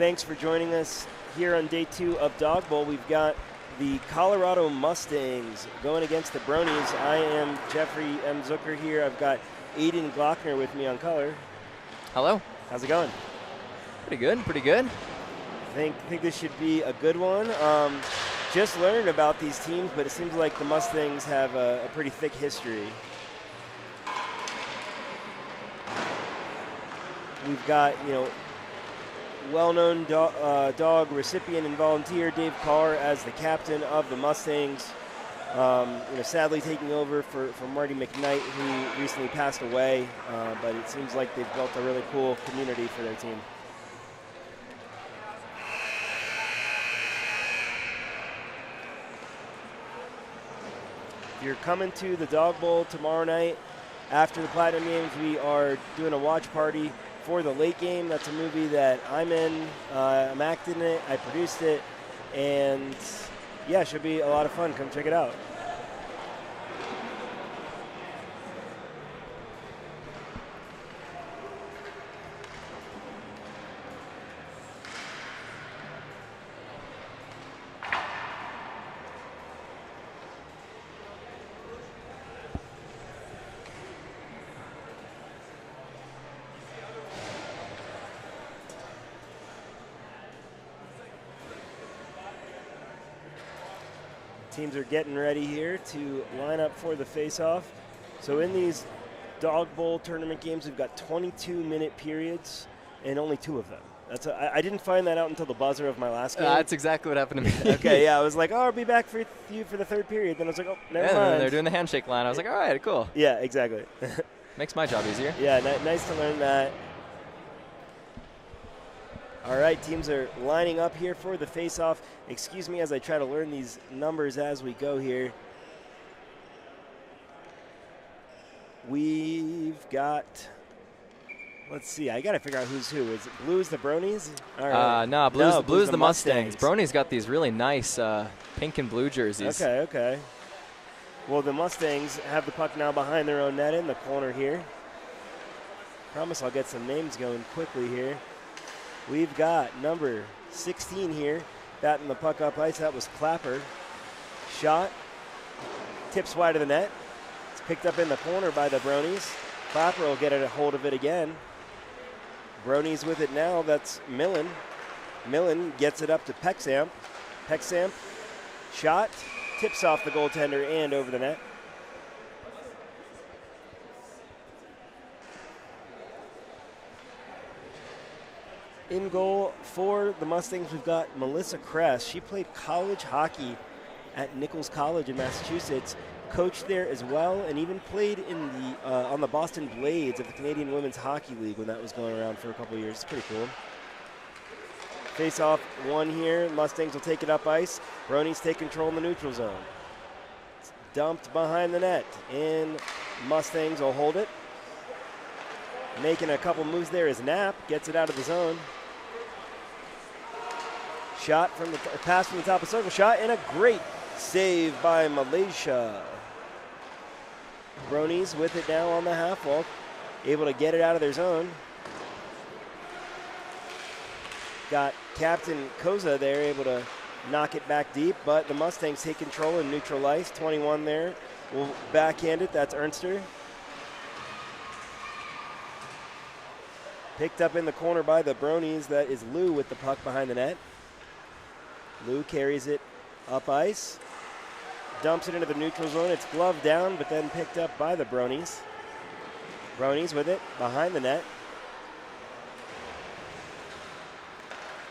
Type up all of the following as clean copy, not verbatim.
Thanks for joining us here on day 2 of Dog Bowl. We've got the Colorado Mustangs going against the Bronies. I am Jeffrey M. Zucker here. I've got Aiden Glockner with me on color. Hello. How's it going? Pretty good, pretty good. Think this should be a good one. Just learned about these teams, but it seems like the Mustangs have a pretty thick history. We've got, well-known Dawg recipient and volunteer Dave Carr as the captain of the Mustangs. Sadly taking over for Marty McKnight, who recently passed away, but it seems like they've built a really cool community for their team. If you're coming to the Dog Bowl tomorrow night after the Platinum Games, we are doing a watch party for the late game. That's a movie that I'm in. I'm acting in it. I produced it. And, yeah, it should be a lot of fun. Come check it out. Teams are getting ready here to line up for the face-off. So in these Dog Bowl tournament games, we've got 22-minute periods and only 2 of them. I didn't find that out until the buzzer of my last game. That's exactly what happened to me. Okay, yeah, I was like, I'll be back for you for the 3rd period. Then I was like, oh, never mind. They're doing the handshake line. I was like, all right, cool. Yeah, exactly. Makes my job easier. Yeah, nice to learn that. All right, teams are lining up here for the face-off. Excuse me as I try to learn these numbers as we go here. We've got, let's see, I got to figure out who's who. Is it Blues the Bronies? All right. No, Blues the Mustangs. Bronies got these really nice pink and blue jerseys. Okay. Well, the Mustangs have the puck now behind their own net in the corner here. Promise I'll get some names going quickly here. We've got number 16 here, batting the puck up ice. That was Clapper. Shot, tips wide of the net. It's picked up in the corner by the Bronies. Clapper will get a hold of it again. Bronies with it now. That's Millen. Millen gets it up to Pecksamp. Pecksamp, shot, tips off the goaltender and over the net. In goal for the Mustangs, we've got Melissa Kress. She played college hockey at Nichols College in Massachusetts, coached there as well, and even played in the on the Boston Blades of the Canadian Women's Hockey League when that was going around for a couple years. It's pretty cool. Face-off 1 here. Mustangs will take it up ice. Bronies take control in the neutral zone. It's dumped behind the net, and Mustangs will hold it. Making a couple moves there is Knapp. Gets it out of the zone. Shot from the pass from the top of the circle. Shot and a great save by Malaysia. Bronies with it now on the half wall. Able to get it out of their zone. Got Captain Koza there, able to knock it back deep, but the Mustangs take control in neutral ice. 21 there. Will backhand it. That's Ernster. Picked up in the corner by the Bronies. That is Lou with the puck behind the net. Lou carries it up ice. Dumps it into the neutral zone. It's gloved down, but then picked up by the Bronies. Bronies with it behind the net.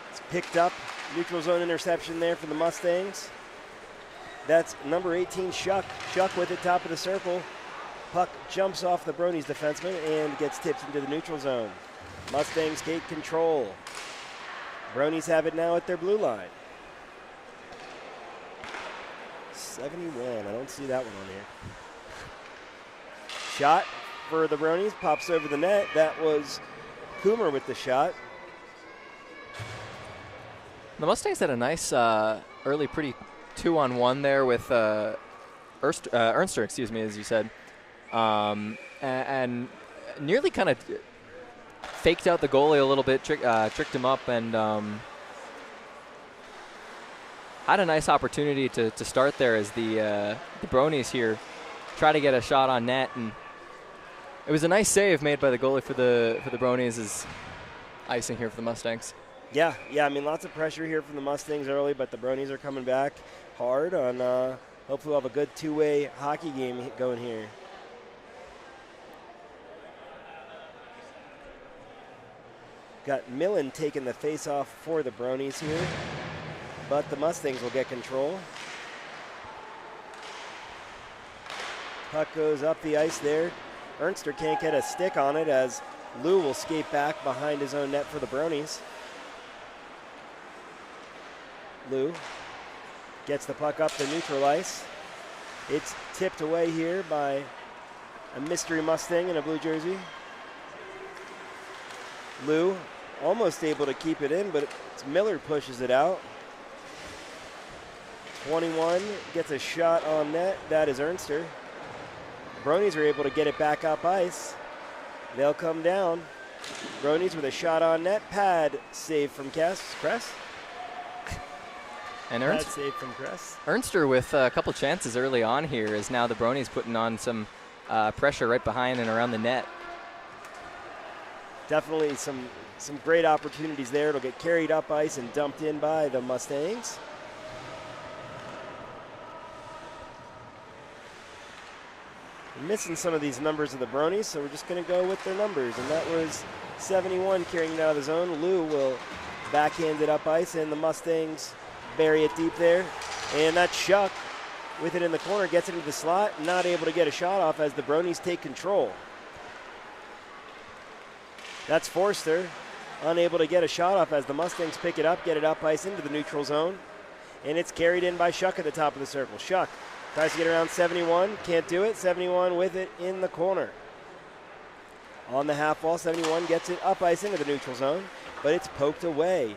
It's picked up. Neutral zone interception there for the Mustangs. That's number 18, Shuck. Shuck with it, top of the circle. Puck jumps off the Bronies defenseman and gets tipped into the neutral zone. Mustangs take control. Bronies have it now at their blue line. 71. I don't see that one on here. Shot for the Bronies. Pops over the net. That was Coomer with the shot. The Mustangs had a nice early pretty 2-on-1 there with Ernster, excuse me, as you said. And nearly kind of faked out the goalie a little bit, tricked him up, and had a nice opportunity to start there as the Bronies here try to get a shot on net, and it was a nice save made by the goalie for the Bronies as icing here for the Mustangs. Yeah, I mean, lots of pressure here from the Mustangs early, but the Bronies are coming back hard on hopefully we'll have a good two-way hockey game going here. Got Millen taking the face-off for the Bronies here, but the Mustangs will get control. Puck goes up the ice there. Ernster can't get a stick on it as Lou will skate back behind his own net for the Bronies. Lou gets the puck up the neutral ice. It's tipped away here by a mystery Mustang in a blue jersey. Lou almost able to keep it in, but it's Miller pushes it out. 21 gets a shot on net. That is Ernster. Bronies are able to get it back up ice. They'll come down. Bronies with a shot on net. Pad save from Kress. And Pad save from Kress. Ernster with a couple chances early on here is now the Bronies putting on some pressure right behind and around the net. Definitely some great opportunities there. It'll get carried up ice and dumped in by the Mustangs. We're missing some of these numbers of the Bronies, so we're just going to go with their numbers. And that was 71 carrying it out of the zone. Lou will backhand it up ice, and the Mustangs bury it deep there. And that's Shuck with it in the corner, gets it into the slot, not able to get a shot off as the Bronies take control. That's Forster, unable to get a shot off as the Mustangs pick it up, get it up ice into the neutral zone. And it's carried in by Shuck at the top of the circle. Shuck tries to get around 71, can't do it. 71 with it in the corner. On the half wall, 71 gets it up ice into the neutral zone, but it's poked away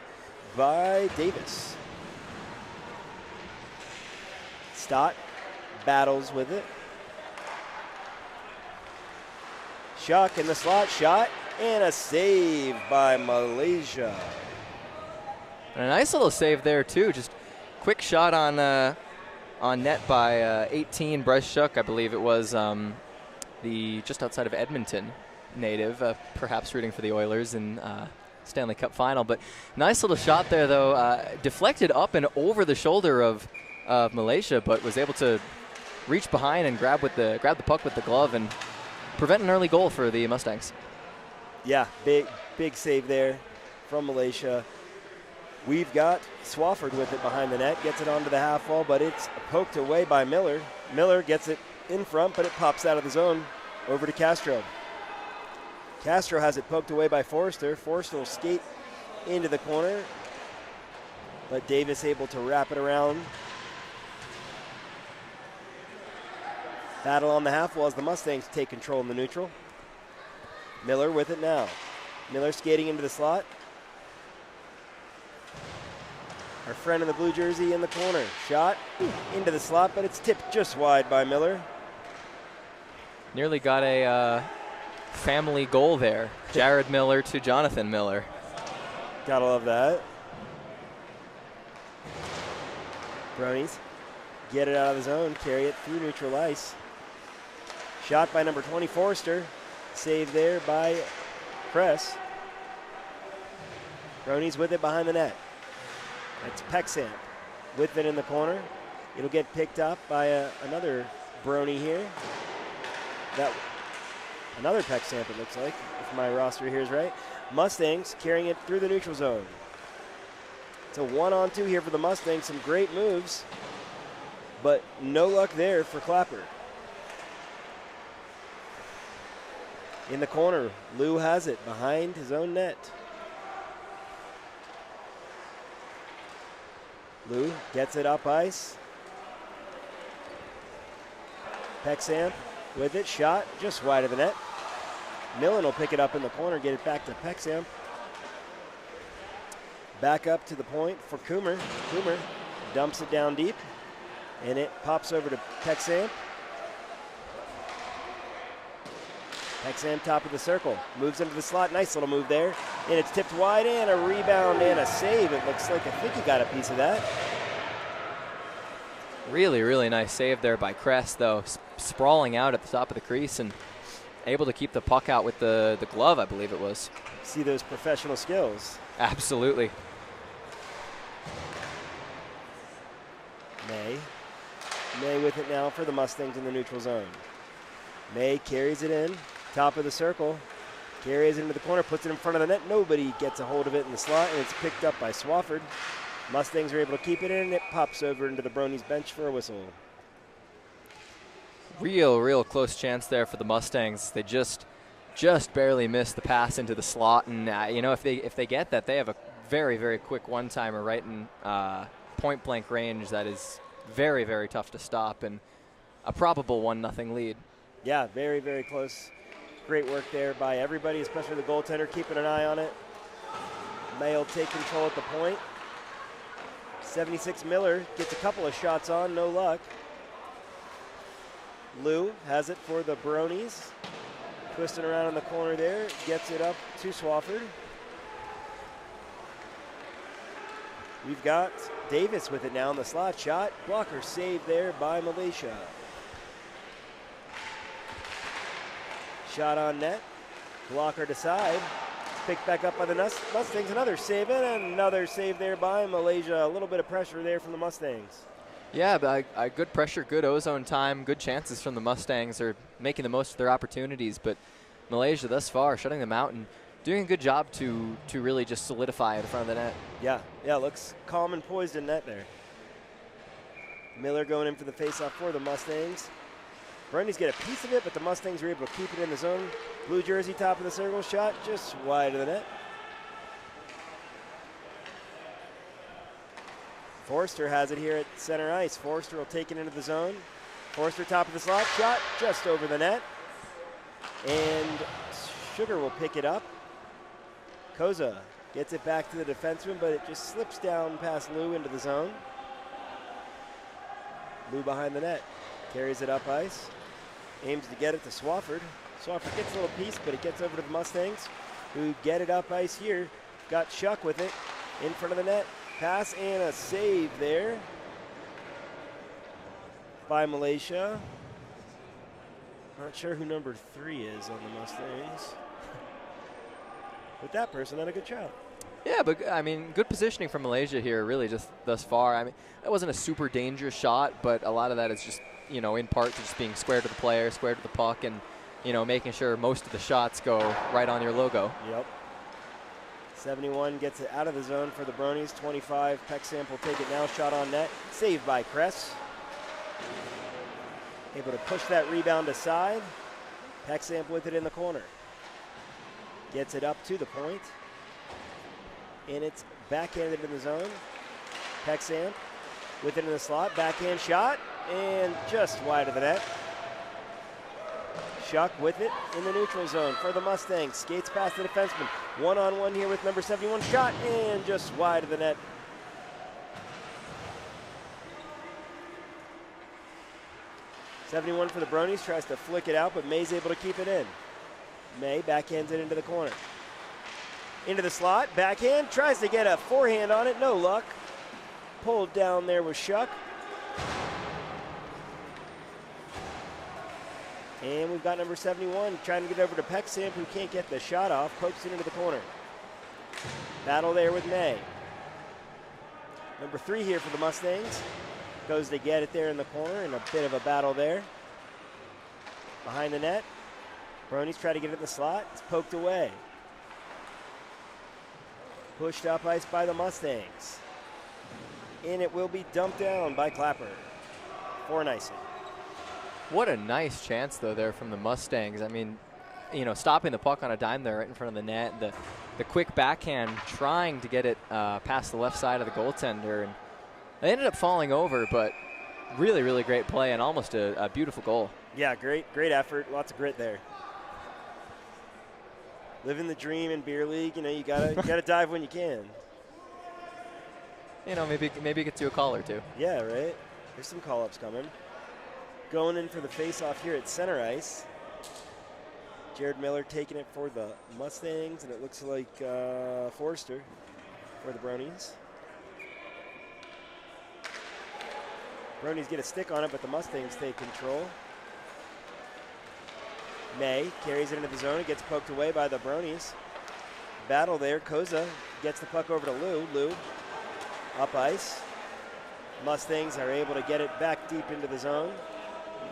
by Davis. Stott battles with it. Shuck in the slot, shot, and a save by Malaysia. And a nice little save there too. Just quick shot on net by 18 Bryce Shuck, I believe it was, the just outside of Edmonton native, perhaps rooting for the Oilers in Stanley Cup final. But nice little shot there though, deflected up and over the shoulder of Malaysia, but was able to reach behind and grab the puck with the glove and prevent an early goal for the Mustangs. Yeah, big save there from Malaysia. We've got Swafford with it behind the net, gets it onto the half wall, but it's poked away by Miller. Miller gets it in front, but it pops out of the zone over to Castro. Castro has it poked away by Forster. Forster will skate into the corner, but Davis able to wrap it around. Battle on the half wall as the Mustangs take control in the neutral. Miller with it now. Miller skating into the slot. Our friend in the blue jersey in the corner. Shot into the slot, but it's tipped just wide by Miller. Nearly got a family goal there. Jared Miller to Jonathan Miller. Gotta love that. Bronies get it out of the zone, carry it through neutral ice. Shot by number 20, Forster. Save there by Kress. Bronies with it behind the net. That's Pexamp with it in the corner. It'll get picked up by another Brony here. Another Pexamp, it looks like, if my roster here is right. Mustangs carrying it through the neutral zone. It's a 1-on-2 here for the Mustangs. Some great moves, but no luck there for Clapper. In the corner, Lou has it behind his own net. Lou gets it up ice. Pexamp with it, shot just wide of the net. Millen will pick it up in the corner, get it back to Pexamp. Back up to the point for Coomer. Coomer dumps it down deep, and it pops over to Pexamp. XIV top of the circle, moves into the slot, nice little move there, and it's tipped wide and a rebound and a save. It looks like, I think he got a piece of that. Really, really nice save there by Kress, though, sprawling out at the top of the crease and able to keep the puck out with the glove, I believe it was. See those professional skills. Absolutely. May with it now for the Mustangs in the neutral zone. May carries it in, top of the circle, carries it into the corner, puts it in front of the net. Nobody gets a hold of it in the slot, and it's picked up by Swafford. Mustangs are able to keep it in, and it pops over into the Bronies bench for a whistle. Real close chance there for the Mustangs. They just barely missed the pass into the slot, and you know, if they get that, they have a very quick one-timer right in point-blank range that is very tough to stop, and a probable 1-0 lead. Yeah, very close. Great work there by everybody, especially the goaltender, keeping an eye on it. May will take control at the point. 76 Miller gets a couple of shots on, no luck. Lou has it for the Bronies. Twisting around in the corner there, gets it up to Swafford. We've got Davis with it now in the slot. Shot, blocker saved there by Malaysia. Shot on net, blocker to side. Picked back up by the Mustangs, another save and another save there by Malaysia. A little bit of pressure there from the Mustangs. Yeah, but good pressure, good ozone time, good chances from the Mustangs. Are making the most of their opportunities, but Malaysia thus far shutting them out and doing a good job to really just solidify at the front of the net. Yeah, looks calm and poised in net there. Miller going in for the faceoff for the Mustangs. Bronies get a piece of it, but the Mustangs are able to keep it in the zone. Blue jersey, top of the circle, shot just wide of the net. Forster has it here at center ice. Forster will take it into the zone. Forster top of the slot, shot just over the net. And Sugar will pick it up. Koza gets it back to the defenseman, but it just slips down past Lou into the zone. Lou behind the net, carries it up ice. Aims to get it to Swafford. Swafford gets a little piece, but it gets over to the Mustangs, who get it up ice here. Got Shuck with it in front of the net. Pass and a save there by Malaysia. Not sure who number 3 is on the Mustangs. But that person had a good shot. Yeah, but I mean, good positioning from Malaysia here, really, just thus far. I mean, that wasn't a super dangerous shot, but a lot of that is just, you know, in part to just being square to the player, square to the puck, and, you know, making sure most of the shots go right on your logo. Yep. 71 gets it out of the zone for the Bronies. 25, Pecksamp will take it now. Shot on net. Saved by Kress. Able to push that rebound aside. Pecksamp with it in the corner. Gets it up to the point. And it's backhanded in the zone. Pecksamp with it in the slot. Backhand shot. And just wide of the net. Shuck with it in the neutral zone for the Mustangs. Skates past the defenseman. One-on-one here with number 71. Shot and just wide of the net. '71 for the Bronies. Tries to flick it out, but May's able to keep it in. May backhands it into the corner. Into the slot. Backhand. Tries to get a forehand on it. No luck. Pulled down there with Shuck. And we've got number 71 trying to get over to Pecksamp, who can't get the shot off. Pokes it into the corner. Battle there with May. Number 3 here for the Mustangs. Goes to get it there in the corner, and a bit of a battle there. Behind the net. Bronies try to get it in the slot. It's poked away. Pushed up ice by the Mustangs. And it will be dumped down by Clapper for an icing. What a nice chance, though, there from the Mustangs. I mean, you know, stopping the puck on a dime there right in front of the net. The quick backhand trying to get it past the left side of the goaltender. And they ended up falling over, but really great play and almost a beautiful goal. Yeah, great effort. Lots of grit there. Living the dream in beer league. You know, you gotta dive when you can. You know, maybe get to a call or two. Yeah, right. There's some call-ups coming. Going in for the face-off here at center ice. Jared Miller taking it for the Mustangs, and it looks like Forrester for the Bronies. Bronies get a stick on it, but the Mustangs take control. May carries it into the zone. It gets poked away by the Bronies. Battle there. Koza gets the puck over to Lou. Lou up ice. Mustangs are able to get it back deep into the zone,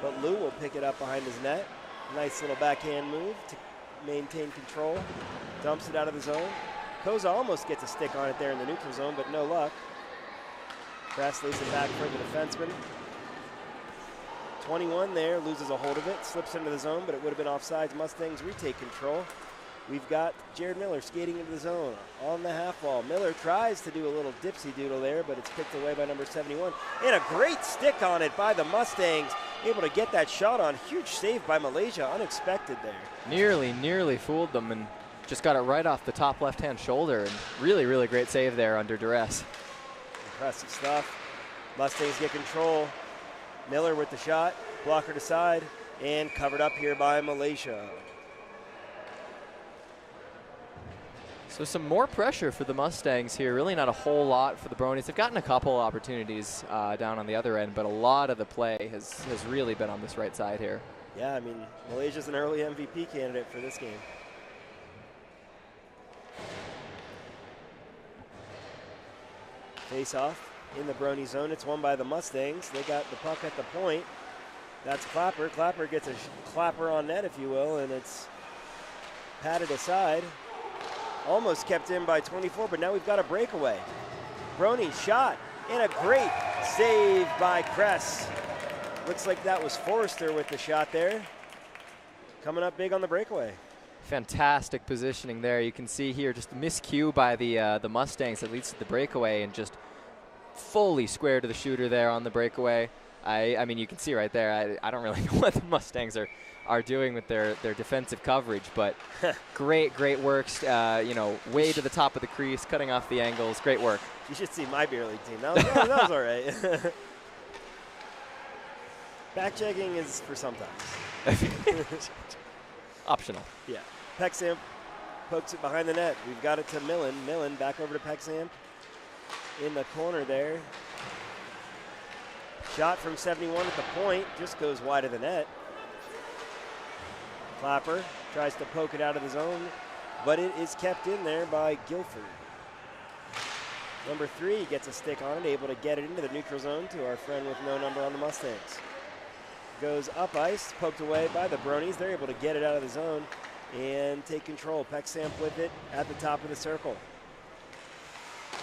but Lou will pick it up behind his net. Nice little backhand move to maintain control. Dumps it out of the zone. Koza almost gets a stick on it there in the neutral zone, but no luck. Kress lays it back for the defenseman. 21 there, loses a hold of it, slips into the zone, but it would have been offsides. Mustangs retake control. We've got Jared Miller skating into the zone on the half wall. Miller tries to do a little dipsy doodle there, but it's picked away by number 71. And a great stick on it by the Mustangs. Able to get that shot on. Huge save by Malaysia, unexpected there. Nearly fooled them and just got it right off the top left-hand shoulder. And really great save there under duress. Impressive stuff. Mustangs get control. Miller with the shot, blocker to side, and covered up here by Malaysia. So some more pressure for the Mustangs here. Really not a whole lot for the Bronies. They've gotten a couple opportunities down on the other end, but a lot of the play has really been on this right side here. Yeah, I mean, Malaysia's an early MVP candidate for this game. Face off in the Brony zone. It's won by the Mustangs. They got the puck at the point. That's Clapper. Clapper gets a clapper on net, if you will, and it's patted aside. Almost kept in by 24, but now we've got a breakaway. Brony shot, and a great save by Kress. Looks like that was Forrester with the shot there. Coming up big on the breakaway. Fantastic positioning there. You can see here just a miscue by the Mustangs that leads to the breakaway, and just fully square to the shooter there on the breakaway. I mean, you can see right there, I don't really know what the Mustangs are doing with their defensive coverage, but great works, you know, way to the top of the crease, cutting off the angles. Great work. You should see my beer league team. That was all right. Back checking is for sometimes. Optional. Yeah. Pexamp pokes it behind the net. We've got it to Millen. Millen back over to Pexamp in the corner there. Shot from 71 at the point, just goes wide of the net. Clapper tries to poke it out of the zone, but it is kept in there by Guilford. Number 3 gets a stick on it, able to get it into the neutral zone to our friend with no number on the Mustangs. Goes up ice, poked away by the Bronies. They're able to get it out of the zone and take control. Pexamp with it at the top of the circle.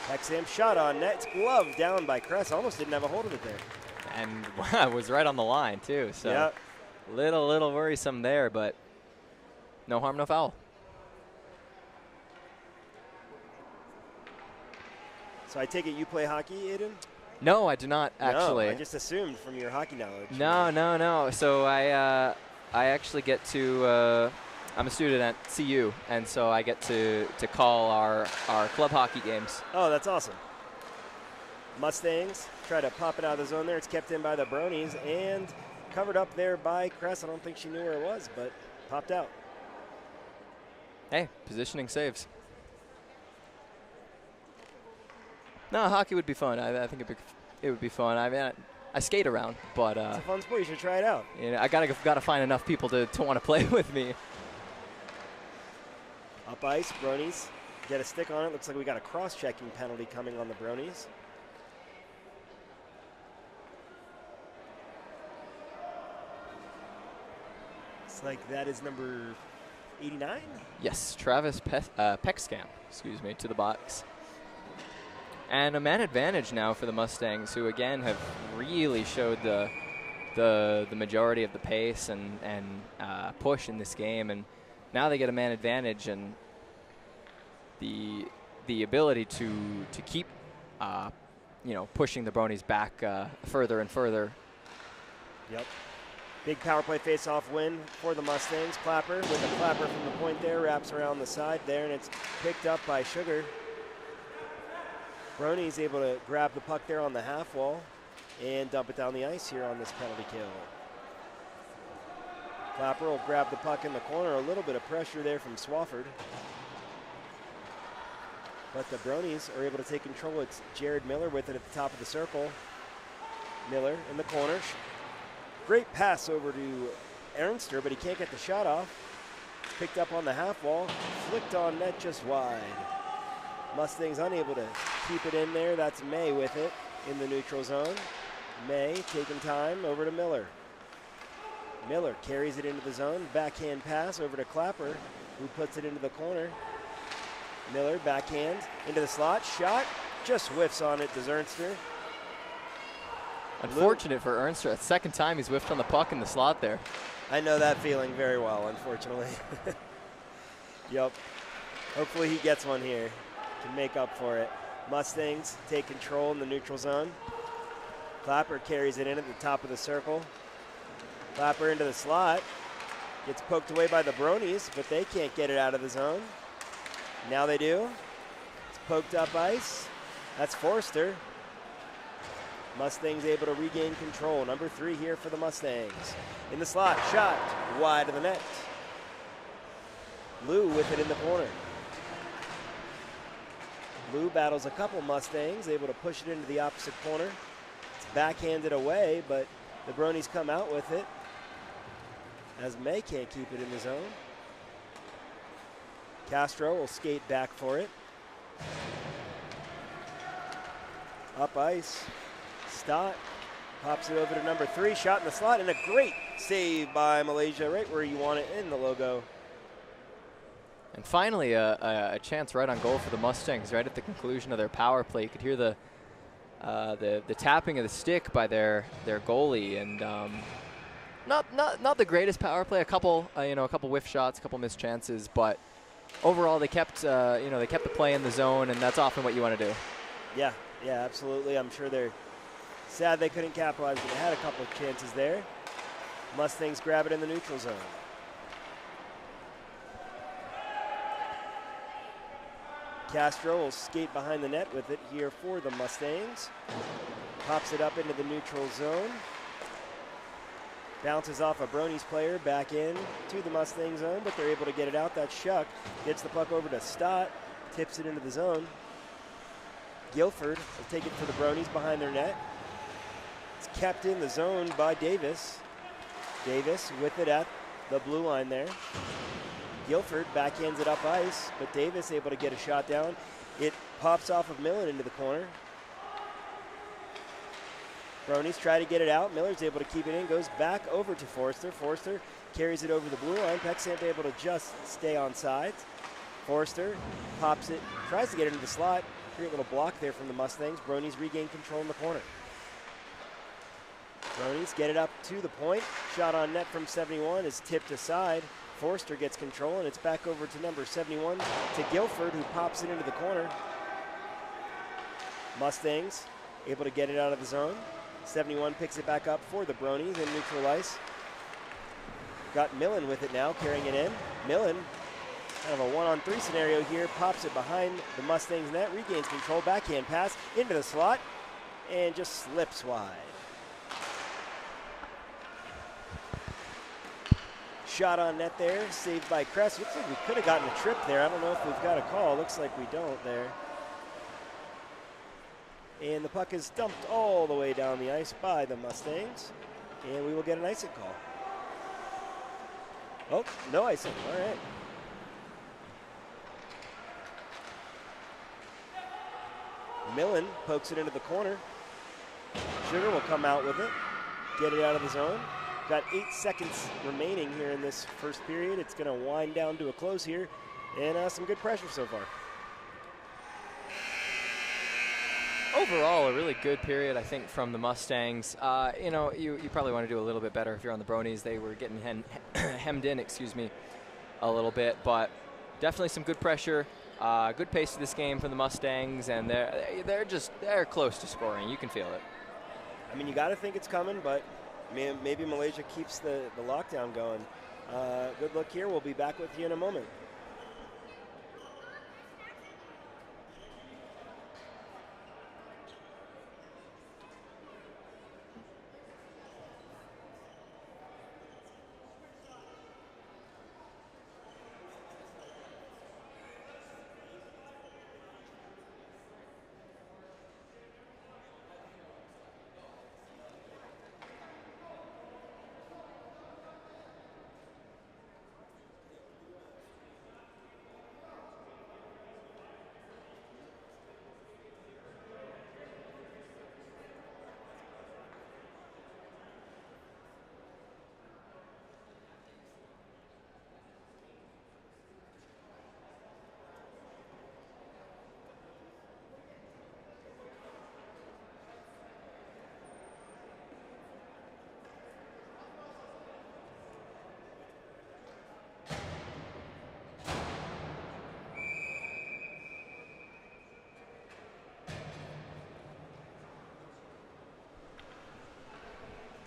Pexamp shot on net. It's gloved down by Kress. Almost didn't have a hold of it there. And wow, was right on the line too. So yep. little worrisome there, but no harm, no foul. So I take it you play hockey, Aiden? No, I do not actually. No, I just assumed from your hockey knowledge. No. So I actually get to. I'm a student at CU, and so I get to call our club hockey games. Oh, that's awesome. Mustangs try to pop it out of the zone there. It's kept in by the Bronies and covered up there by Kress. I don't think she knew where it was, but popped out. Hey, positioning saves. No, hockey would be fun. I think it would be fun. I mean, I skate around, but it's a fun sport. You should try it out. You know, I gotta find enough people to want to play with me. Up ice, Bronies get a stick on it. Looks like we got a cross-checking penalty coming on the Bronies. Looks like that is number 89? Yes, Travis Pexcamp, excuse me, to the box. And a man advantage now for the Mustangs, who again have really showed the majority of the pace and push in this game, and now they get a man advantage and the ability to keep pushing the Bronies back further and further. Yep. Big power play face-off win for the Mustangs. Clapper with a clapper from the point there, wraps around the side there, and it's picked up by Sugar. Brony's able to grab the puck there on the half wall and dump it down the ice here on this penalty kill. Clapper will grab the puck in the corner. A little bit of pressure there from Swafford. But the Bronies are able to take control. It's Jared Miller with it at the top of the circle. Miller in the corner. Great pass over to Ernster, but he can't get the shot off. Picked up on the half wall. Flicked on net just wide. Mustangs unable to keep it in there. That's May with it in the neutral zone. May taking time over to Miller. Miller carries it into the zone. Backhand pass over to Clapper, who puts it into the corner. Miller backhand into the slot. Shot just whiffs on it. Does Ernster. Unfortunate for Ernster. Second time he's whiffed on the puck in the slot there. I know that feeling very well, unfortunately. Yep. Hopefully he gets one here. Can make up for it. Mustangs take control in the neutral zone. Clapper carries it in at the top of the circle. Clapper into the slot. Gets poked away by the Bronies, but they can't get it out of the zone. Now they do. It's poked up ice. That's Forster. Mustangs able to regain control. Number 3 here for the Mustangs. In the slot, shot wide of the net. Lou with it in the corner. Lou battles a couple Mustangs, able to push it into the opposite corner. It's backhanded away, but the Bronies come out with it as May can't keep it in the zone. Castro will skate back for it. Up ice. Stott pops it over to number 3. Shot in the slot, and a great save by Malaysia right where you want it in the logo. And finally, a chance right on goal for the Mustangs right at the conclusion of their power play. You could hear the tapping of the stick by their goalie, and not the greatest power play. A couple whiff shots, a couple missed chances, but overall they kept the play in the zone, and that's often what you want to do. Yeah, absolutely. I'm sure they're sad they couldn't capitalize, but they had a couple of chances there. Mustangs grab it in the neutral zone. Castro will skate behind the net with it here for the Mustangs. Pops it up into the neutral zone. Bounces off a Bronies player back in to the Mustang zone, but they're able to get it out. That's Shuck. Gets the puck over to Stott. Tips it into the zone. Guilford will take it for the Bronies behind their net. It's kept in the zone by Davis. Davis with it at the blue line there. Guilford backhands it up ice, but Davis able to get a shot down. It pops off of Millen into the corner. Bronies try to get it out. Miller's able to keep it in, goes back over to Forster. Forster carries it over the blue line. Pecksamp able to just stay on sides. Forster pops it, tries to get it into the slot. Great little block there from the Mustangs. Bronies regain control in the corner. Bronies get it up to the point. Shot on net from 71 is tipped aside. Forster gets control, and it's back over to number 71 to Guilford, who pops it into the corner. Mustangs able to get it out of the zone. 71 picks it back up for the Bronies in neutral ice. Got Millen with it now, carrying it in. Millen, kind of a 1-on-3 scenario here, pops it behind the Mustangs net, regains control, backhand pass into the slot, and just slips wide. Shot on net there, saved by Kress. Looks like we could have gotten a trip there. I don't know if we've got a call. Looks like we don't there. And the puck is dumped all the way down the ice by the Mustangs. And we will get an icing call. Oh, no icing. All right. Millen pokes it into the corner. Sugar will come out with it, get it out of the zone. Got 8 seconds remaining here in this first period. It's going to wind down to a close here, and some good pressure so far. Overall, a really good period, I think, from the Mustangs. You probably want to do a little bit better if you're on the Bronies. They were getting hemmed in, a little bit, but definitely some good pressure. Good pace to this game from the Mustangs, and they're close to scoring. You can feel it. I mean, you got to think it's coming, but maybe Malaysia keeps the lockdown going. Good luck here. We'll be back with you in a moment.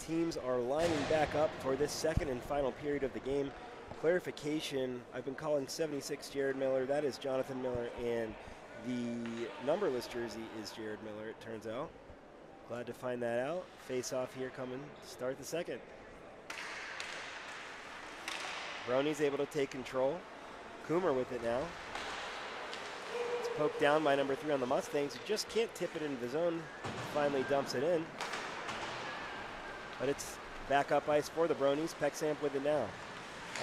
teams are lining back up for this second and final period of the game. Clarification, I've been calling 76 Jared Miller. That is Jonathan Miller, and the numberless jersey is Jared Miller, it turns out. Glad to find that out. Face off here coming to start the second. Bronies able to take control. Coomer with it now. It's poked down by number 3 on the Mustangs, who just can't tip it into the zone. Finally dumps it in. But it's back up ice for the Bronies. Pexamp with it now.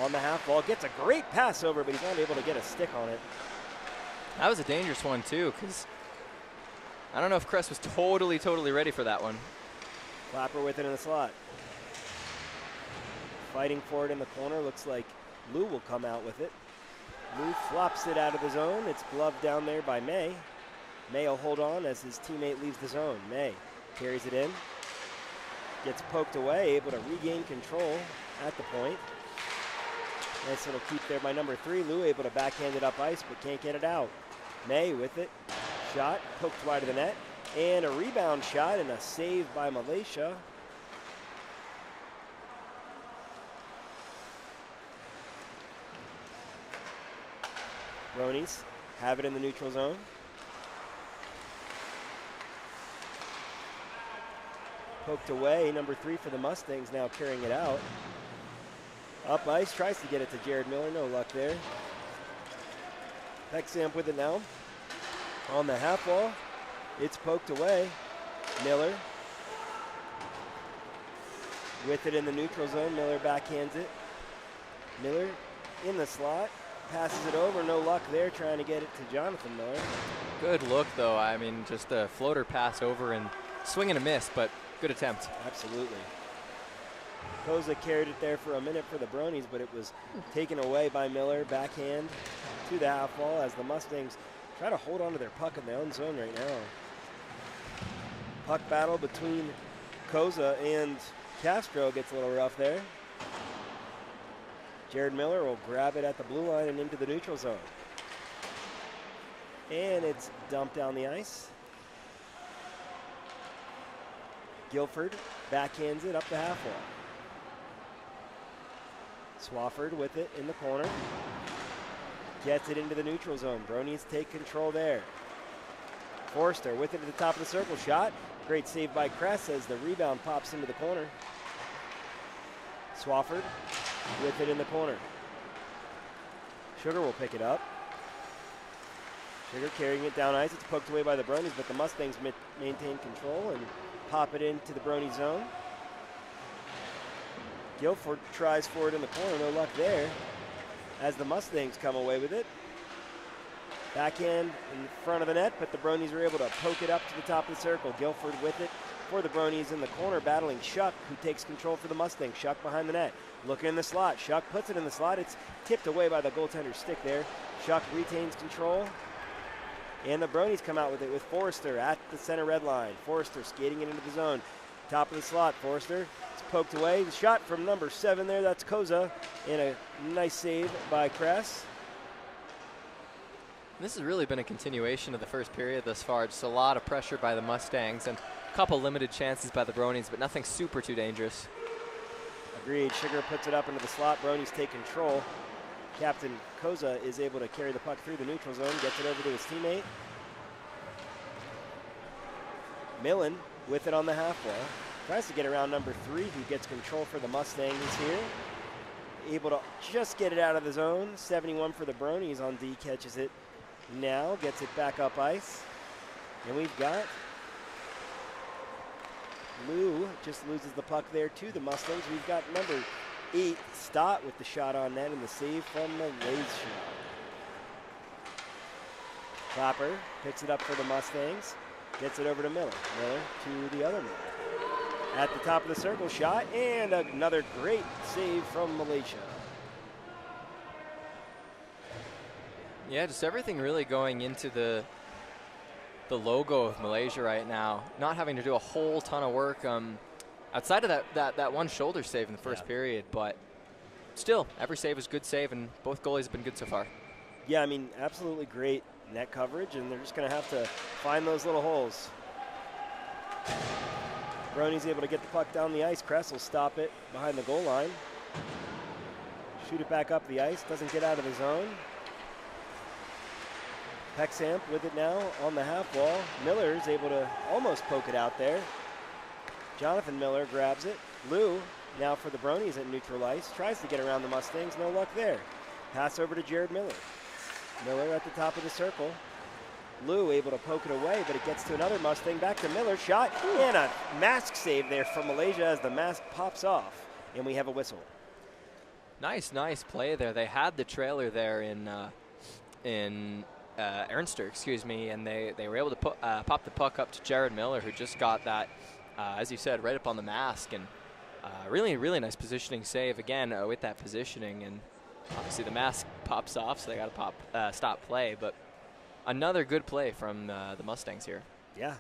On the half wall, gets a great pass over, but he's not able to get a stick on it. That was a dangerous one too, because I don't know if Kress was totally ready for that one. Clapper with it in the slot. Fighting for it in the corner. Looks like Lou will come out with it. Lou flops it out of the zone. It's gloved down there by May. May will hold on as his teammate leaves the zone. May carries it in. Gets poked away, able to regain control at the point. Nice little keep there by number 3. Lou able to backhand it up ice, but can't get it out. May with it. Shot, poked wide of the net. And a rebound shot and a save by Malaysia. Bronies have it in the neutral zone. Poked away, number 3 for the Mustangs now carrying it out. Up ice, tries to get it to Jared Miller, no luck there. Pexamp with it now. On the half wall, it's poked away. Miller with it in the neutral zone. Miller backhands it. Miller in the slot, passes it over, no luck there, trying to get it to Jonathan Miller. Good look though, I mean just a floater pass over and swing and a miss, but good attempt. Absolutely. Koza carried it there for a minute for the Bronies, but it was taken away by Miller, backhand to the half wall as the Mustangs try to hold on to their puck in their own zone right now. Puck battle between Koza and Castro gets a little rough there. Jared Miller will grab it at the blue line and into the neutral zone. And it's dumped down the ice. Guilford backhands it up the half wall. Swafford with it in the corner. Gets it into the neutral zone. Bronies take control there. Forster with it at the top of the circle. Shot. Great save by Kress as the rebound pops into the corner. Swafford with it in the corner. Sugar will pick it up. Sugar carrying it down ice. It's poked away by the Bronies, but the Mustangs maintain control and pop it into the Brony zone. Guilford tries for it in the corner, no luck there, as the Mustangs come away with it. Backhand in front of the net, but the Bronies are able to poke it up to the top of the circle. Guilford with it for the Bronies in the corner, battling Shuck, who takes control for the Mustangs. Shuck behind the net, looking in the slot. Shuck puts it in the slot. It's tipped away by the goaltender's stick there. Shuck retains control, and the Bronies come out with it with Forrester at the center red line. Forrester skating it into the zone. Top of the slot, Forrester. It's poked away. The shot from number 7 there, that's Koza. And a nice save by Kress. This has really been a continuation of the first period thus far. Just a lot of pressure by the Mustangs and a couple limited chances by the Bronies, but nothing super too dangerous. Agreed. Sugar puts it up into the slot. Bronies take control. Captain Koza is able to carry the puck through the neutral zone, gets it over to his teammate. Millen with it on the half wall. Tries to get around number 3, who gets control for the Mustangs here. Able to just get it out of the zone. 71 for the Bronies on D, catches it now, gets it back up ice. And we've got Lou just loses the puck there to the Mustangs. We've got number 8, Stott, with the shot on net and the save from Malaysia. Clapper picks it up for the Mustangs. Gets it over to Miller. Miller to the other Miller. At the top of the circle, shot, and another great save from Malaysia. Yeah, just everything really going into the logo of Malaysia right now. Not having to do a whole ton of work outside of that one shoulder save in the first period, but still, every save is good save, and both goalies have been good so far. Yeah, I mean, absolutely great net coverage, and they're just going to have to find those little holes. Bronies able to get the puck down the ice. Kress will stop it behind the goal line. Shoot it back up the ice. Doesn't get out of the zone. Pexamp with it now on the half wall. Miller is able to almost poke it out there. Jonathan Miller grabs it. Lou now for the Bronies at neutral ice. Tries to get around the Mustangs. No luck there. Pass over to Jared Miller. Miller at the top of the circle. Lou able to poke it away, but it gets to another Mustang. Back to Miller. Shot and a mask save there from Malaysia as the mask pops off. And we have a whistle. Nice play there. They had the trailer there in Ernster, excuse me, and they were able to pop the puck up to Jared Miller, who just got that, as you said, right up on the mask, and really nice positioning save again with that positioning, and obviously the mask pops off, so they got to stop play, but another good play from the Mustangs here. Yeah,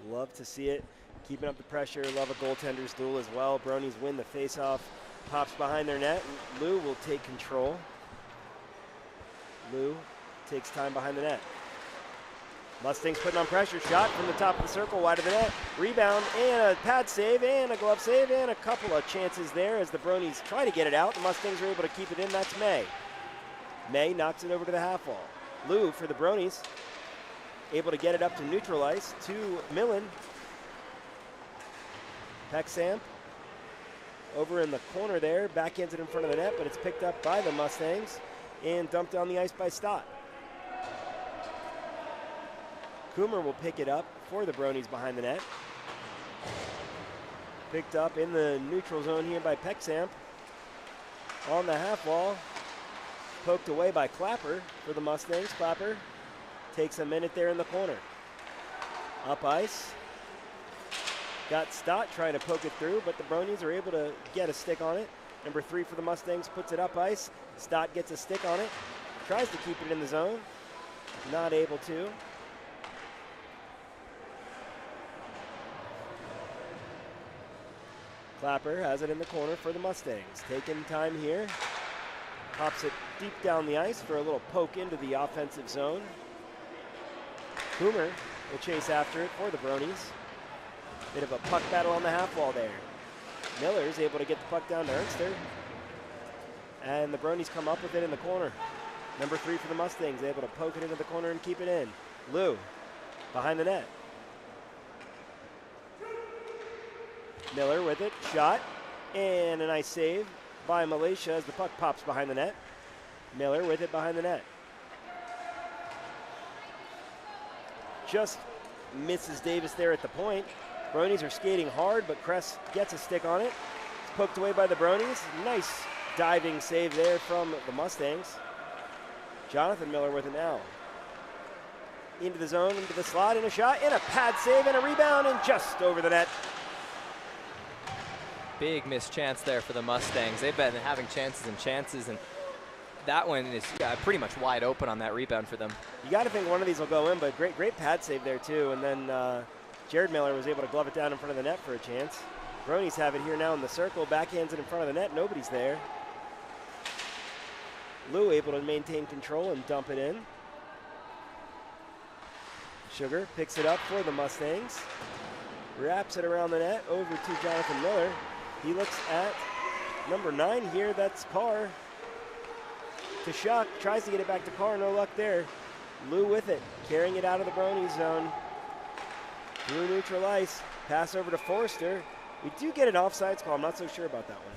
love to see it. Keeping up the pressure, love a goaltender's duel as well. Bronies win the faceoff, pops behind their net. Lou will take control. Lou takes time behind the net. Mustangs putting on pressure. Shot from the top of the circle, wide of the net. Rebound and a pad save and a glove save and a couple of chances there as the Bronies try to get it out. The Mustangs are able to keep it in. That's May. May knocks it over to the half wall. Lou for the Bronies, able to get it up to neutral ice to Millen. Pexamp over in the corner there, backhands it in front of the net, but it's picked up by the Mustangs and dumped on the ice by Stott. Coomer will pick it up for the Bronies behind the net. Picked up in the neutral zone here by Pexamp. On the half wall, poked away by Clapper for the Mustangs. Clapper takes a minute there in the corner. Up ice. Got Stott trying to poke it through, but the Bronies are able to get a stick on it. Number 3 for the Mustangs puts it up ice. Stott gets a stick on it. Tries to keep it in the zone. Not able to. Clapper has it in the corner for the Mustangs. Taking time here. Pops it deep down the ice for a little poke into the offensive zone. Coomer will chase after it for the Bronies. Bit of a puck battle on the half wall there. Miller is able to get the puck down to Ernster. And the Bronies come up with it in the corner. Number 3 for the Mustangs, able to poke it into the corner and keep it in. Lou, behind the net. Miller with it, shot, and a nice save by Malaysia as the puck pops behind the net. Miller with it behind the net. Just misses Davis there at the point. Bronies are skating hard, but Kress gets a stick on it. It's poked away by the Bronies. Nice diving save there from the Mustangs. Jonathan Miller with it now. Into the zone, into the slot, and a shot, and a pad save, and a rebound, and just over the net. Big missed chance there for the Mustangs. They've been having chances, and that one is pretty much wide open on that rebound for them. You got to think one of these will go in, but great pad save there too. And then Jared Miller was able to glove it down in front of the net for a chance. Bronies have it here now in the circle, backhands it in front of the net, nobody's there. Lou able to maintain control and dump it in. Sugar picks it up for the Mustangs. Wraps it around the net over to Jonathan Miller. He looks at number 9 here, that's Carr. To Shuck, tries to get it back to Carr, no luck there. Lou with it, carrying it out of the Bronies zone. Through neutral ice, pass over to Forrester. We do get an offsides call, I'm not so sure about that one.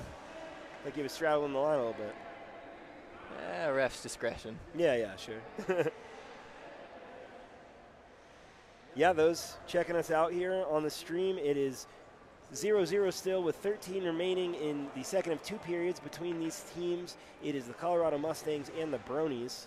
Like he was straddling the line a little bit. Ref's discretion. Yeah, sure. Yeah, those checking us out here on the stream, it is 0-0 still with 13 remaining in the second of 2 periods between these teams. It is the Colorado Mustangs and the Bronies.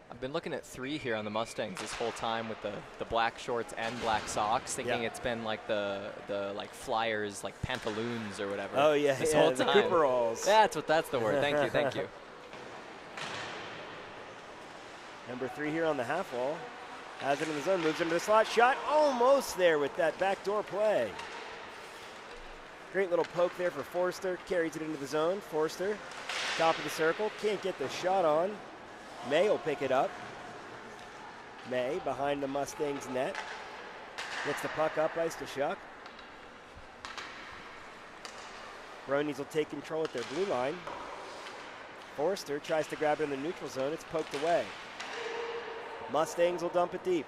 I've been looking at 3 here on the Mustangs this whole time with the black shorts and black socks, thinking it's been like the like Flyers, like pantaloons or whatever. Oh yeah, this whole the time. Cooperalls. That's the word. Thank you. Number 3 here on the half wall. Has it in the zone, moves into the slot. Shot almost there with that backdoor play. Great little poke there for Forrester. Carries it into the zone. Forrester, top of the circle. Can't get the shot on. May will pick it up. May behind the Mustangs net. Gets the puck up ice to Shuck. Bronies will take control at their blue line. Forster tries to grab it in the neutral zone. It's poked away. Mustangs will dump it deep.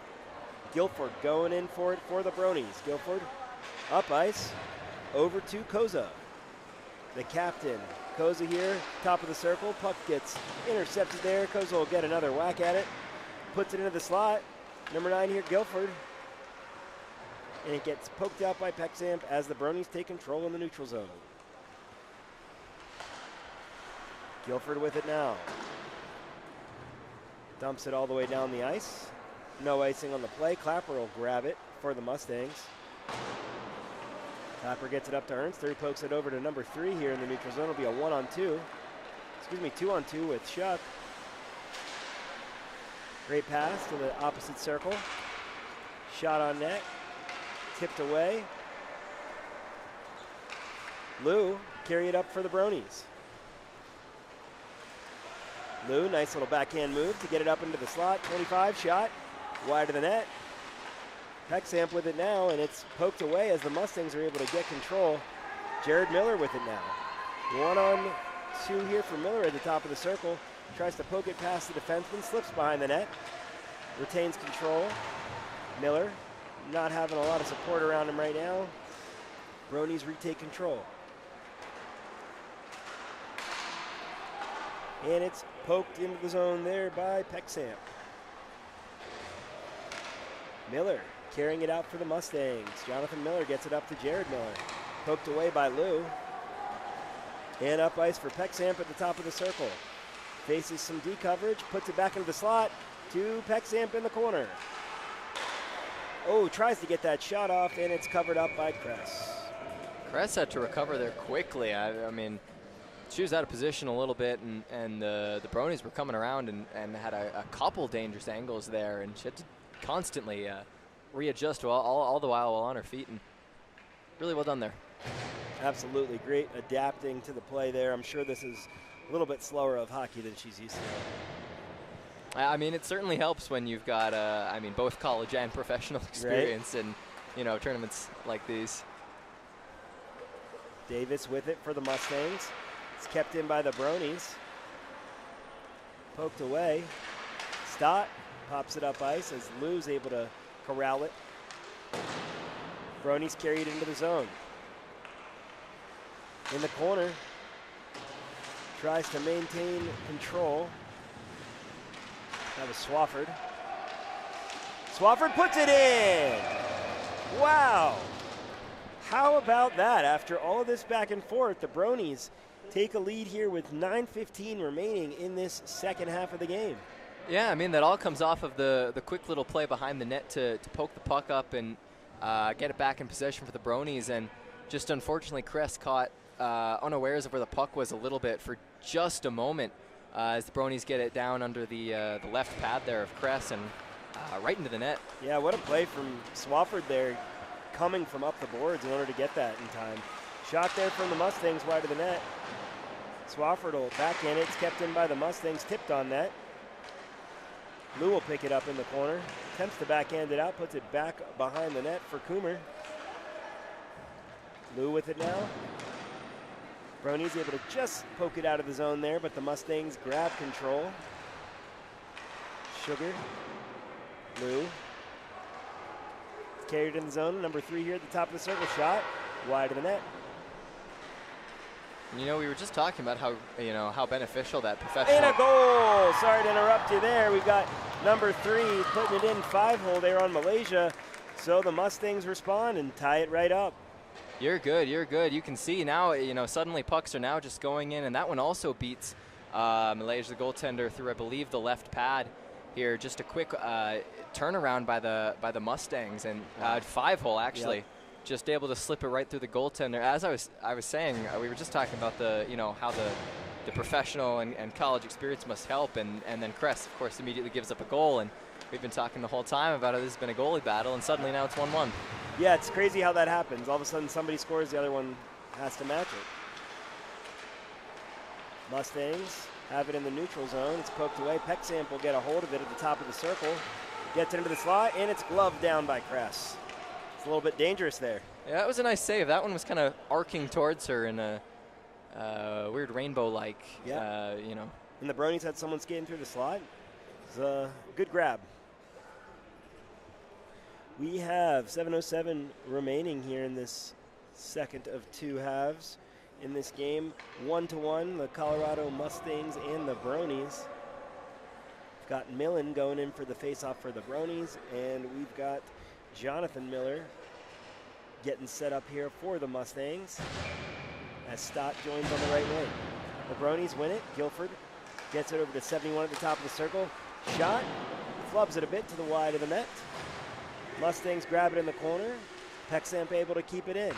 Guilford going in for it for the Bronies. Guilford up ice, over to Koza. The captain, Koza here, top of the circle. Puck gets intercepted there. Koza will get another whack at it. Puts it into the slot. Number 9 here, Guilford. And it gets poked out by Pexamp as the Bronies take control in the neutral zone. Guilford with it now. Dumps it all the way down the ice. No icing on the play. Clapper will grab it for the Mustangs. Clapper gets it up to Ernst. He pokes it over to number 3 here in the neutral zone. It'll be a 1-on-2. Excuse me, 2-on-2 with Shuck. Great pass to the opposite circle. Shot on net. Tipped away. Lou carry it up for the Bronies. Lou, nice little backhand move to get it up into the slot. 25 shot, wide of the net. Pexamp with it now, and it's poked away as the Mustangs are able to get control. Jared Miller with it now. 1-on-2 here for Miller at the top of the circle. Tries to poke it past the defenseman, slips behind the net. Retains control. Miller not having a lot of support around him right now. Bronies retake control. And it's poked into the zone there by Pexamp. Miller carrying it out for the Mustangs. Jonathan Miller gets it up to Jared Miller. Poked away by Lou. And up ice for Pexamp at the top of the circle. Faces some D coverage, puts it back into the slot to Pexamp in the corner. Oh, tries to get that shot off, and it's covered up by Kress. Kress had to recover there quickly. I mean, she was out of position a little bit, and the Bronies were coming around and had a couple dangerous angles there, and she had to constantly readjust all the while on her feet, and really well done there. Absolutely great adapting to the play there. I'm sure this is a little bit slower of hockey than she's used to. I mean, it certainly helps when you've got, both college and professional experience in, tournaments like these. Davis with it for the Mustangs. It's kept in by the Bronies. Poked away. Stott pops it up ice as Lou's able to corral it. Bronies carry it into the zone. In the corner. Tries to maintain control. That was Swafford. Swafford puts it in! Wow! How about that? After all of this back and forth, the Bronies take a lead here with 9:15 remaining in this second half of the game. Yeah, I mean, that all comes off of the quick little play behind the net to poke the puck up and get it back in possession for the Bronies. And just unfortunately, Kress caught unawares of where the puck was a little bit for just a moment as the Bronies get it down under the left pad there of Kress and right into the net. Yeah, what a play from Swafford there, coming from up the boards in order to get that in time. Shot there from the Mustangs wide of the net. Swafford will backhand it. It's kept in by the Mustangs, tipped on net. Lou will pick it up in the corner. Attempts to backhand it out, puts it back behind the net for Coomer. Lou with it now. Bronies able to just poke it out of the zone there, but the Mustangs grab control. Sugar. Lou. Carried in the zone. Number 3 here at the top of the circle. Shot wide of the net. We were just talking about how beneficial that professional. And a goal! Sorry to interrupt you there. We've got number 3 putting it in 5-hole there on Malaysia. So the Mustangs respond and tie it right up. You're good. You can see now, suddenly pucks are now just going in, and that one also beats Malaysia, the goaltender, through, I believe, the left pad here. Just a quick turnaround by the Mustangs, and 5-hole actually. Yep. Just able to slip it right through the goaltender. As I was saying, we were just talking about how the professional and college experience must help, and then Kress, of course, immediately gives up a goal, and we've been talking the whole time about how this has been a goalie battle, and suddenly now it's 1-1. Yeah, it's crazy how that happens. All of a sudden somebody scores, the other one has to match it. Mustangs have it in the neutral zone. It's poked away. Pexamp will get a hold of it at the top of the circle. Gets it into the slot, and it's gloved down by Kress. a little bit dangerous there. Yeah, that was a nice save. That one was kind of arcing towards her in a weird rainbow-like, you know. And the Bronies had someone skating through the slot. It was a good grab. We have 7:07 remaining here in this second of two halves in this game. 1-1, the Colorado Mustangs and the Bronies. We've got Millen going in for the face-off for the Bronies, and we've got Jonathan Miller getting set up here for the Mustangs as Stott joins on the right wing. The Bronies win it. Guilford gets it over to 71 at the top of the circle. Shot, flubs it a bit to the wide of the net. Mustangs grab it in the corner. Pexamp able to keep it in.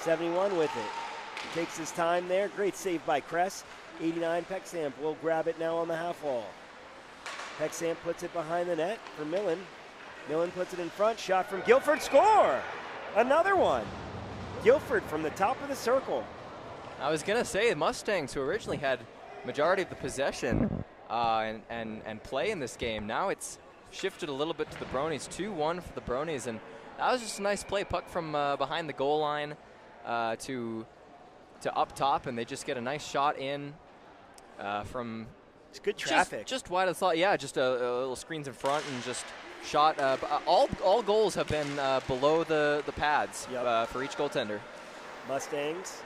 71 with it. Takes his time there. Great save by Kress. 89, Pexamp will grab it now on the half wall. Pexamp puts it behind the net for Millen. Millen puts it in front. Shot from Guilford. Score! Another one. Guilford from the top of the circle. I was going to say the Mustangs, who originally had majority of the possession and play in this game, now it's shifted a little bit to the Bronies. 2-1 for the Bronies, and that was just a nice play. Puck from behind the goal line to up top, and they just get a nice shot in from it's good traffic. Just wide of the slot. Yeah, just a little screens in front and just shot. All goals have been below the pads for each goaltender. Mustangs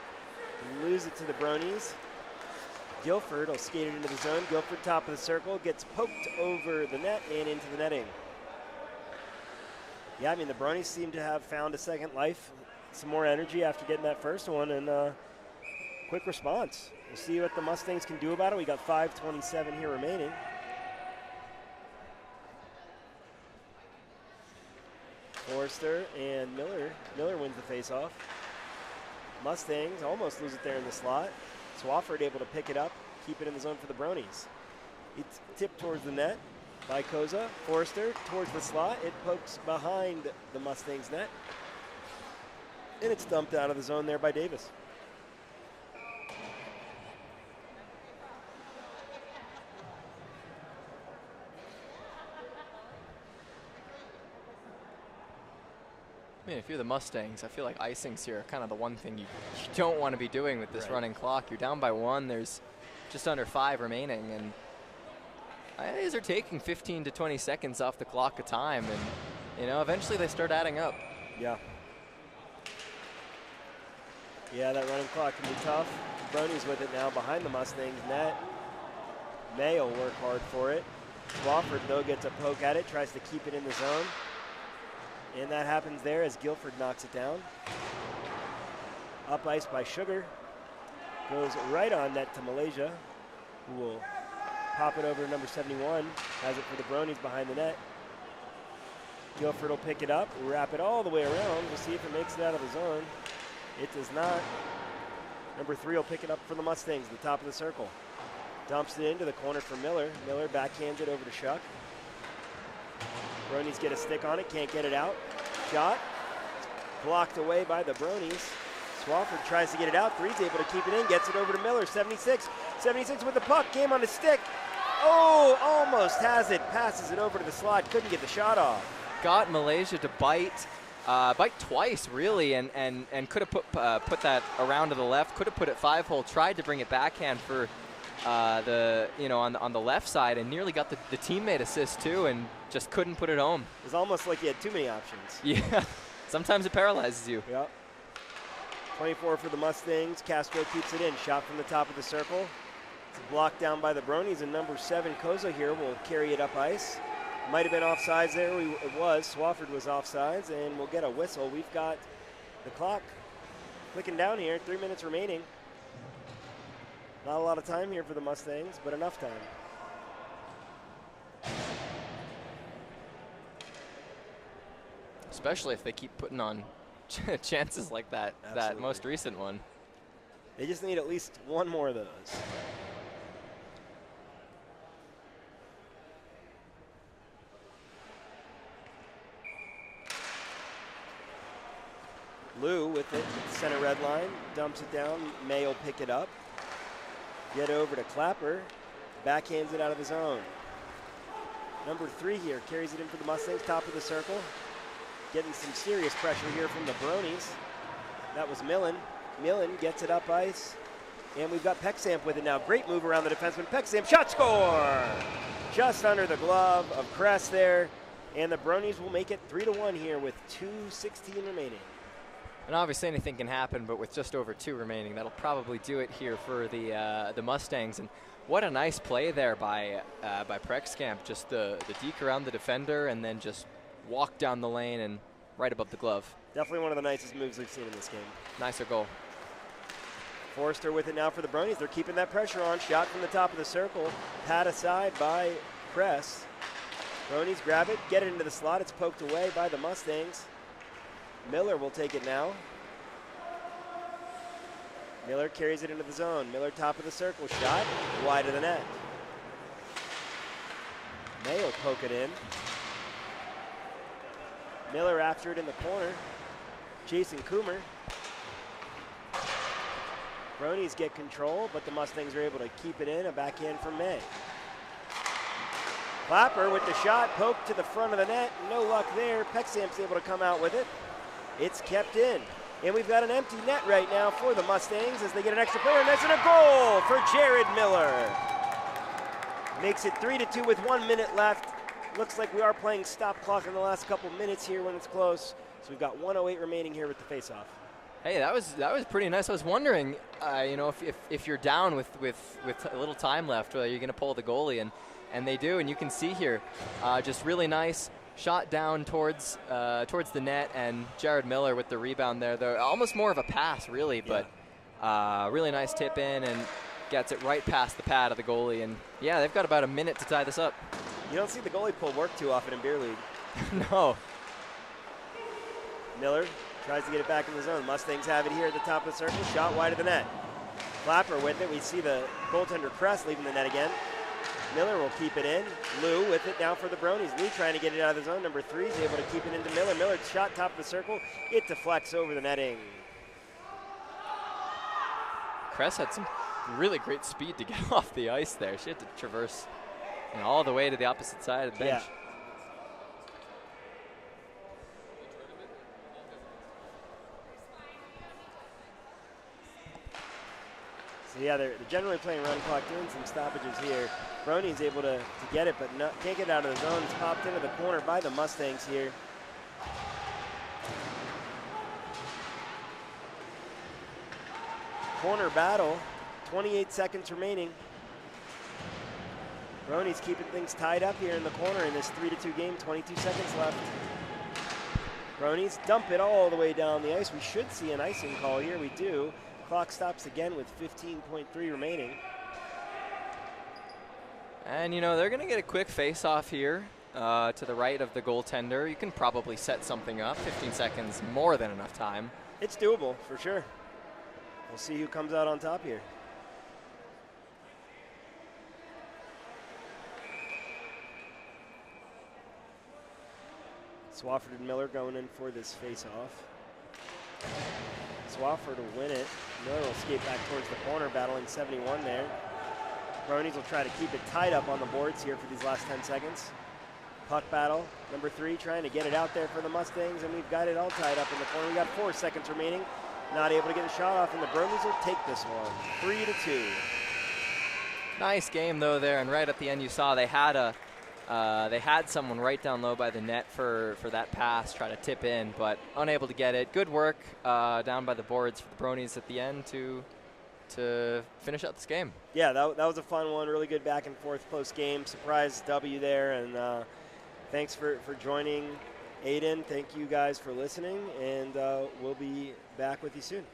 lose it to the Bronies. Guilford will skate it into the zone. Guilford, top of the circle, gets poked over the net and into the netting. Yeah, I mean, the Bronies seem to have found a second life, some more energy after getting that first one, and quick response. We'll see what the Mustangs can do about it. We got 5:27 here remaining. Forrester and Miller. Miller wins the faceoff. Mustangs almost lose it there in the slot. Swafford able to pick it up, keep it in the zone for the Bronies. It's tipped towards the net by Koza. Forrester towards the slot. It pokes behind the Mustangs net. And it's dumped out of the zone there by Davis. I mean, if you're the Mustangs, I feel like icings here are kind of the one thing you don't want to be doing with this running clock. You're down by 1. There's just under 5 remaining, and these are taking 15 to 20 seconds off the clock a time, and you know, eventually they start adding up. Yeah. Yeah, that running clock can be tough. Bronies with it now behind the Mustangs net. May will work hard for it. Swafford, though, gets a poke at it, tries to keep it in the zone. And that happens there as Guilford knocks it down. Up ice by Sugar. Goes right on net to Malaysia, who will pop it over to number 71. Has it for the Bronies behind the net. Guilford will pick it up, wrap it all the way around. We'll see if it makes it out of the zone. It does not. Number 3 will pick it up for the Mustangs, the top of the circle. Dumps it into the corner for Miller. Miller backhands it over to Shuck. Bronies get a stick on it, can't get it out. Shot, blocked away by the Bronies. Swafford tries to get it out. 3's able to keep it in, gets it over to Miller. 76 with the puck, game on the stick. Oh, almost has it, passes it over to the slot, couldn't get the shot off. Got Malaysia to bite twice, really, and could have put that around to the left, could have put it 5-hole, tried to bring it backhand for on the left side, and nearly got the teammate assist too, and just couldn't put it home. It was almost like he had too many options. Yeah, sometimes it paralyzes you. Yep. 24 for the Mustangs. Castro keeps it in. Shot from the top of the circle. It's blocked down by the Bronies, and number 7, Koza here, will carry it up ice. Might have been offsides there. It was. Swafford was offsides, and we'll get a whistle. We've got the clock clicking down here. 3 minutes remaining. Not a lot of time here for the Mustangs, but enough time. Especially if they keep putting on chances like that, that most recent one. They just need at least one more of those. Lou with it, center red line, dumps it down. May will pick it up. Get over to Clapper, backhands it out of the zone. Number 3 here carries it in for the Mustangs, top of the circle. Getting some serious pressure here from the Bronies. That was Millen. Millen gets it up ice. And we've got Pecksamp with it now. Great move around the defenseman. Pecksamp, shot score! Just under the glove of Kress there. And the Bronies will make it 3-1 here with 2:16 remaining. And obviously anything can happen, but with just over 2 remaining, that'll probably do it here for the Mustangs. And what a nice play there by Pecksamp. Just the deke around the defender and then just walk down the lane and right above the glove. Definitely one of the nicest moves we've seen in this game. Nicer goal. Forrester with it now for the Bronies. They're keeping that pressure on. Shot from the top of the circle. Pat aside by Kress. Bronies grab it, get it into the slot. It's poked away by the Mustangs. Miller will take it now. Miller carries it into the zone. Miller top of the circle. Shot wide of the net. May will poke it in. Miller after it in the corner. Jason Coomer. Bronies get control, but the Mustangs are able to keep it in. A backhand from May. Clapper with the shot, poked to the front of the net. No luck there. Pecksamp's able to come out with it. It's kept in. And we've got an empty net right now for the Mustangs as they get an extra player, and that's in a goal for Jared Miller. Makes it 3-2 with 1 minute left. Looks like we are playing stop clock in the last couple minutes here when it's close. So we've got 1:08 remaining here with the faceoff. Hey, that was pretty nice. I was wondering, if you're down with a little time left, whether you're going to pull the goalie, and they do, and you can see here, just really nice shot down towards the net, and Jared Miller with the rebound there. They're almost more of a pass, really, but really nice tip in and gets it right past the pad of the goalie. And yeah, they've got about a minute to tie this up. You don't see the goalie pull work too often in beer league. No. Miller tries to get it back in the zone. Mustangs have it here at the top of the circle. Shot wide of the net. Clapper with it. We see the goaltender Kress leaving the net again. Miller will keep it in. Lou with it now for the Bronies. Lou trying to get it out of the zone. Number 3 is able to keep it into Miller. Miller shot top of the circle. It deflects over the netting. Kress had some really great speed to get off the ice there. She had to traverse all the way to the opposite side of the bench. Yeah. So yeah, they're generally playing run clock, doing some stoppages here. Bronies able to get it, but can't get it out of the zone. It's popped into the corner by the Mustangs here. Corner battle, 28 seconds remaining. Bronies keeping things tied up here in the corner in this 3-2 game, 22 seconds left. Bronies dump it all the way down the ice. We should see an icing call here. We do. Clock stops again with 15.3 remaining. And they're going to get a quick face-off here to the right of the goaltender. You can probably set something up. 15 seconds, more than enough time. It's doable, for sure. We'll see who comes out on top here. Swafford and Miller going in for this face-off. Swafford will win it. Miller will skate back towards the corner, battling 71 there. Bronies will try to keep it tied up on the boards here for these last 10 seconds. Puck battle, number 3 trying to get it out there for the Mustangs, and we've got it all tied up in the corner. We got 4 seconds remaining. Not able to get the shot off, and the Bronies will take this one, 3-2. Nice game though there, and right at the end you saw they had someone right down low by the net for that pass, try to tip in, but unable to get it. Good work down by the boards for the Bronies at the end to finish out this game. Yeah, that was a fun one. Really good back and forth close game. Surprise W there, and thanks for joining, Aiden. Thank you guys for listening, and we'll be back with you soon.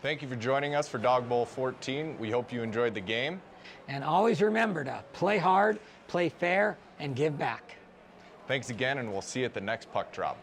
Thank you for joining us for Dog Bowl 14. We hope you enjoyed the game. And always remember to play hard, play fair, and give back. Thanks again, and we'll see you at the next puck drop.